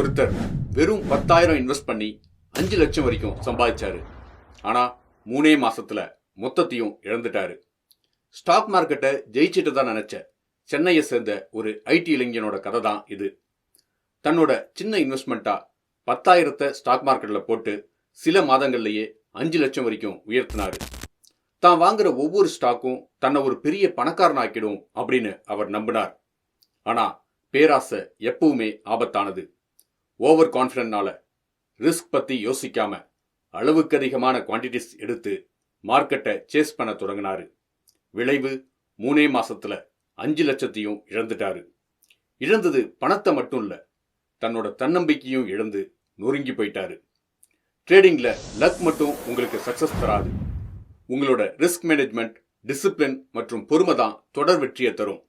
ஒருத்தர் வெறும் 10,000 இன்வெஸ்ட் பண்ணி 5 லட்சம் வரைக்கும் சம்பாதிச்சாரு. ஆனா 3 மாசத்துல மொத்தத்தையும் இழந்துட்டாரு. ஸ்டாக் மார்க்கெட்டை ஜெயிச்சிட்டு தான் நினைச்ச சென்னையை சேர்ந்த ஒரு ஐடி இளைஞனோட கதை தான் இது. தன்னோட சின்ன இன்வெஸ்ட்மெண்ட்டா 10,000 ஸ்டாக் மார்க்கெட்ல போட்டு சில மாதங்கள்லயே 5 லட்சம் வரைக்கும் உயர்த்தினாரு. தான் வாங்குற ஒவ்வொரு ஸ்டாக்கும் தன்னை ஒரு பெரிய பணக்காரன் ஆக்கிடும் அப்படின்னு அவர் நம்பினார். ஆனா பேராசை எப்பவுமே ஆபத்தானது. ஓவர் கான்ஃபிடன்ட்னால ரிஸ்க் பத்தி யோசிக்காம அளவுக்கு அதிகமான குவான்டிட்டிஸ் எடுத்து மார்க்கெட்டை சேஸ் பண்ண தொடங்கினாரு. விளைவு 3 மாசத்துல 5 லட்சத்தையும் இழந்துட்டாரு. இழந்தது பணத்தை மட்டும் இல்ல, தன்னோட தன்னம்பிக்கையும் இழந்து நொறுங்கி போயிட்டாரு. ட்ரேடிங்ல லக் மட்டும் உங்களுக்கு சக்சஸ் தராது. உங்களோட ரிஸ்க் மேனேஜ்மெண்ட், டிசிப்ளின் மற்றும் பொறுமை தான் தொடர் வெற்றியை தரும்.